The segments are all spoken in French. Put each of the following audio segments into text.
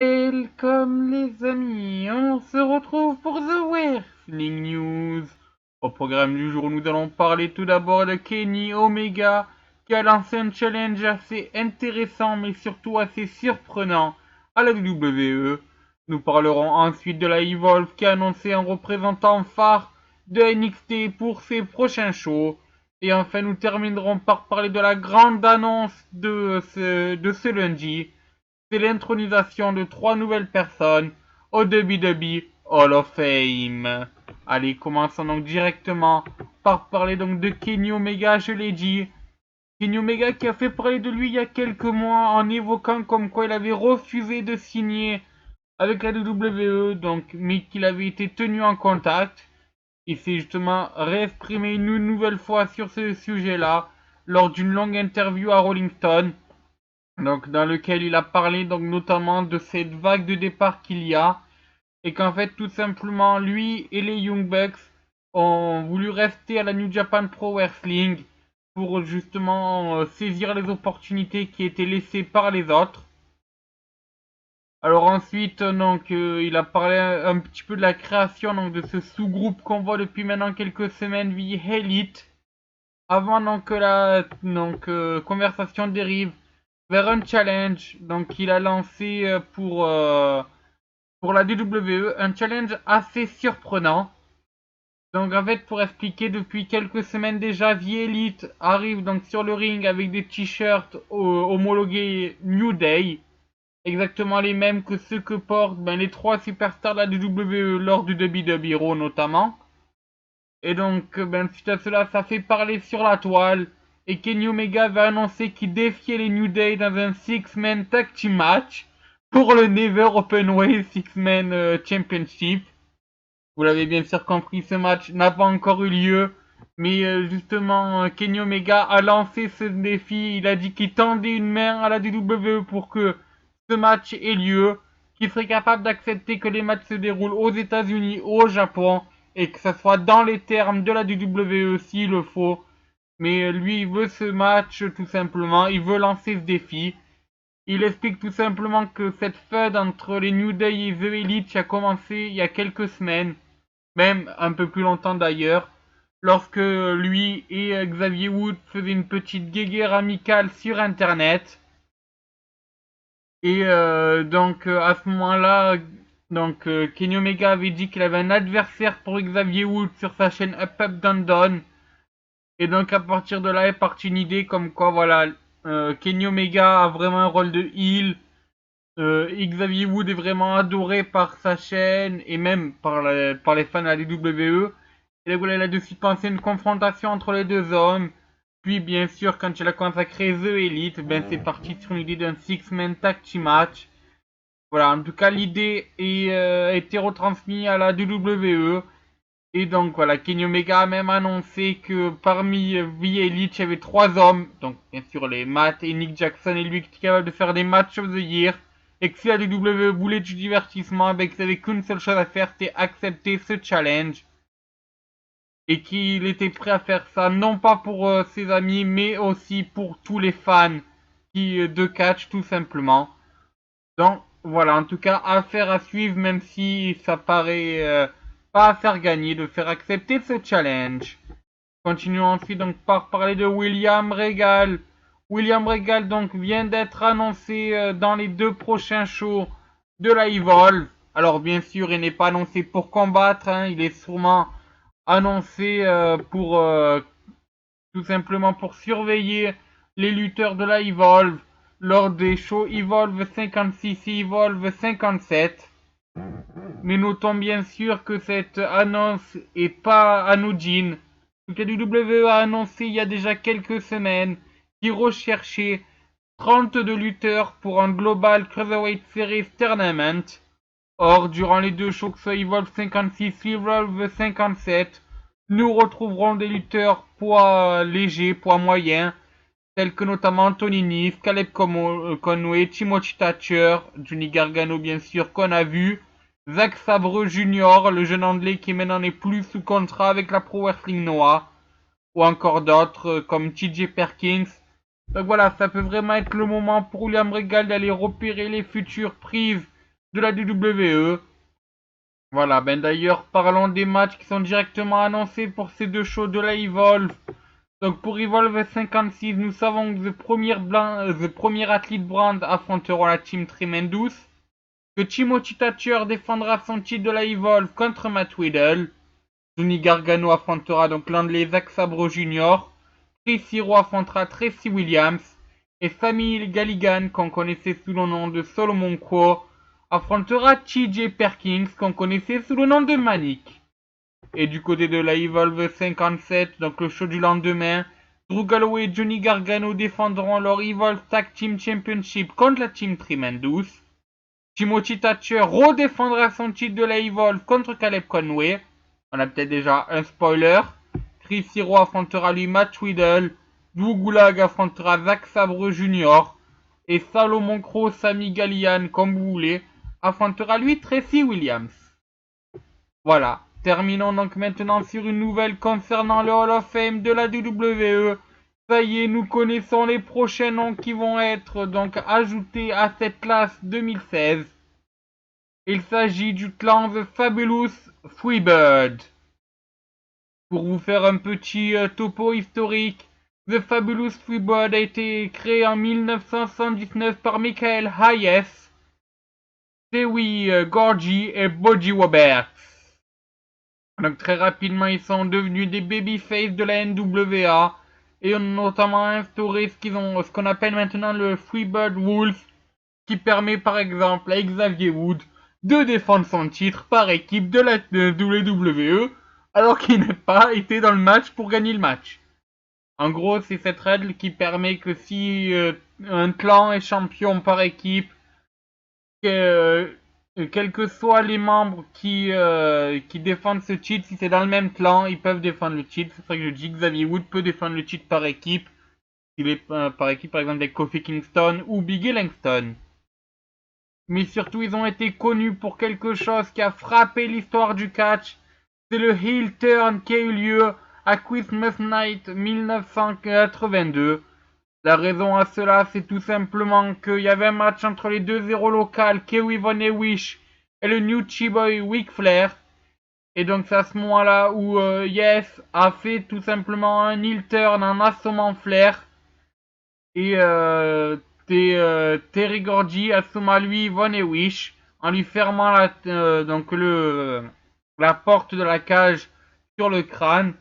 Welcome les amis, on se retrouve pour The Wrestling News. Au programme du jour, nous allons parler tout d'abord de Kenny Omega qui a lancé un challenge assez intéressant mais surtout assez surprenant à la WWE. Nous parlerons ensuite de la Evolve qui a annoncé un représentant phare de NXT pour ses prochains shows. Et enfin, nous terminerons par parler de la grande annonce de ce lundi. C'est l'intronisation de 3 nouvelles personnes au WWE Hall of Fame. Allez, commençons donc directement par parler donc de Kenny Omega, je l'ai dit. Kenny Omega qui a fait parler de lui il y a quelques mois en évoquant comme quoi il avait refusé de signer avec la WWE, donc, mais qu'il avait été tenu en contact. Il s'est justement réexprimé une nouvelle fois sur ce sujet-là lors d'une longue interview à Rolling Stone. Donc, dans lequel il a parlé donc notamment de cette vague de départ qu'il y a et qu'en fait tout simplement lui et les Young Bucks ont voulu rester à la New Japan Pro Wrestling pour justement saisir les opportunités qui étaient laissées par les autres. Alors ensuite donc il a parlé un petit peu de la création donc de ce sous-groupe qu'on voit depuis maintenant quelques semaines via Elite avant donc que la conversation dérive vers un challenge. Donc il a lancé pour la WWE un challenge assez surprenant. Donc en fait pour expliquer, depuis quelques semaines déjà, The Elite arrive donc sur le ring avec des t-shirts homologués New Day, exactement les mêmes que ceux que portent les 3 superstars de la WWE lors du WWE Raw notamment. Et donc suite à cela, ça fait parler sur la toile. Et Kenny Omega va annoncer qu'il défiait les New Day dans un 6-man tag team match pour le Never Openweight 6-man Championship. Vous l'avez bien sûr compris, ce match n'a pas encore eu lieu. Mais justement, Kenny Omega a lancé ce défi. Il a dit qu'il tendait une main à la WWE pour que ce match ait lieu, qu'il serait capable d'accepter que les matchs se déroulent aux États-Unis ou au Japon, et que ça soit dans les termes de la WWE s'il le faut. Mais lui, il veut ce match tout simplement, il veut lancer ce défi. Il explique tout simplement que cette feud entre les New Day et The Elite a commencé il y a quelques semaines, même un peu plus longtemps d'ailleurs, lorsque lui et Xavier Wood faisaient une petite guéguerre amicale sur internet. Et à ce moment-là, Kenny Omega avait dit qu'il avait un adversaire pour Xavier Wood sur sa chaîne Up Up Down Down. Et donc à partir de là est partie une idée comme quoi voilà, Kenny Omega a vraiment un rôle de heel. Xavier Wood est vraiment adoré par sa chaîne et même par les fans de la WWE. Et voilà, il a de suite pensé une confrontation entre les deux hommes. Puis bien sûr, quand il a consacré The Elite, c'est parti sur une idée d'un 6-man tag team match. Voilà, en tout cas l'idée a été retransmise à la WWE. Et donc voilà, Kenny Omega a même annoncé que parmi The Elite, il y avait 3 hommes. Donc bien sûr les Matt et Nick Jackson et lui qui étaient capables de faire des matchs of the year. Et que si la WWE voulait du divertissement, qu'ils n'avaient qu'une seule chose à faire, c'était accepter ce challenge. Et qu'il était prêt à faire ça, non pas pour ses amis, mais aussi pour tous les fans de catch tout simplement. Donc voilà, en tout cas, affaire à suivre, même si ça paraît pas à faire gagner de faire accepter ce challenge. Continuons ensuite donc par parler de William Regal. William Regal donc vient d'être annoncé dans les 2 prochains shows de la Evolve. Alors bien sûr, il n'est pas annoncé pour combattre, hein, il est sûrement annoncé pour tout simplement pour surveiller les lutteurs de la Evolve lors des shows Evolve 56 et Evolve 57. Mais notons bien sûr que cette annonce est pas anodine. Le WWE a annoncé il y a déjà quelques semaines qu'il recherchait 32 lutteurs pour un Global Cruiserweight Series Tournament. Or, durant les 2 shows que soit Evolve 56 et Evolve 57, nous retrouverons des lutteurs poids légers, poids moyens, tels que notamment Tony Nese, Caleb Conway, Timothy Thatcher, Johnny Gargano bien sûr qu'on a vu, Zack Sabre Jr., le jeune anglais qui maintenant n'est plus sous contrat avec la Pro Wrestling Noah, ou encore d'autres comme TJ Perkins. Donc voilà, ça peut vraiment être le moment pour William Regal d'aller repérer les futures prises de la WWE. Voilà, ben d'ailleurs, parlons des matchs qui sont directement annoncés pour ces deux shows de la Evolve. Donc pour Evolve 56, nous savons que The Premier Athlete Brand affrontera la Team Tremendous, que Timothy Thatcher défendra son titre de la Evolve contre Matt Riddle, Johnny Gargano affrontera donc l'un des Zack Sabre Jr., Chris Hero affrontera Tracy Williams, et Sami Callihan, qu'on connaissait sous le nom de Solomon Crow, affrontera TJ Perkins, qu'on connaissait sous le nom de Manic. Et du côté de la Evolve 57, donc le show du lendemain, Drew Galloway et Johnny Gargano défendront leur Evolve Tag Team Championship contre la Team Tremendous. Timothy Thatcher redéfendra son titre de la Evolve contre Caleb Conway. On a peut-être déjà un spoiler. Chris Hero affrontera lui Matt Riddle. Drew Gulak affrontera Zack Sabre Jr. Et Solomon Crow, Sami Callihan, comme vous voulez, affrontera lui Tracy Williams. Voilà. Terminons donc maintenant sur une nouvelle concernant le Hall of Fame de la WWE. Ça y est, nous connaissons les prochains noms qui vont être donc ajoutés à cette classe 2016. Il s'agit du clan The Fabulous Freebird. Pour vous faire un petit topo historique, The Fabulous Freebird a été créé en 1979 par Michael Hayes, Dewey Gorgie et Buddy Roberts. Donc très rapidement, ils sont devenus des babyface de la NWA et ont notamment instauré ce qu'on appelle maintenant le Freebird Rules, qui permet par exemple à Xavier Woods de défendre son titre par équipe de la WWE alors qu'il n'a pas été dans le match pour gagner le match. En gros, c'est cette règle qui permet que si un clan est champion par équipe, quels que soient les membres qui défendent ce titre, si c'est dans le même clan, ils peuvent défendre le titre. C'est ça que je dis, Xavier Woods peut défendre le titre par équipe. Il est par équipe par exemple avec Kofi Kingston ou Biggie Langston. Mais surtout, ils ont été connus pour quelque chose qui a frappé l'histoire du catch. C'est le heel turn qui a eu lieu à Christmas Night 1982. La raison à cela, c'est tout simplement qu'il y avait un match entre les deux héros locaux, Kerry Von Erich et le New Boy Ric Flair. Et donc c'est à ce moment-là où Yes a fait tout simplement un heel turn en assommant Flair. Et Terry Gordy assomme à lui Von Erich en lui fermant la porte de la cage sur le crâne.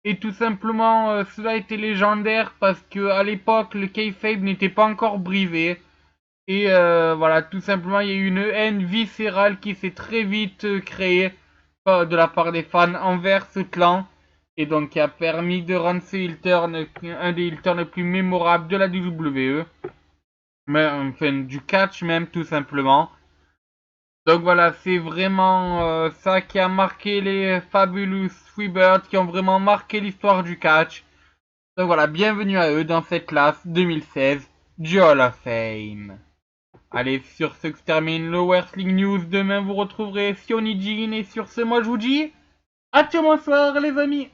Et tout simplement, cela était légendaire parce que à l'époque, le kayfabe n'était pas encore brisé. Et voilà, tout simplement, il y a eu une haine viscérale qui s'est très vite créée de la part des fans envers ce clan. Et donc, qui a permis de rendre ce heel turn un des heel turns les plus mémorables de la WWE. Mais, enfin, du catch même, tout simplement. Donc voilà, c'est vraiment ça qui a marqué les Fabulous Freebirds, qui ont vraiment marqué l'histoire du catch. Donc voilà, bienvenue à eux dans cette classe 2016 du Hall of Fame. Allez, sur ce que se termine le Wrestling News. Demain, vous retrouverez Sioni Jean. Et sur ce, moi je vous dis à bonsoir les amis.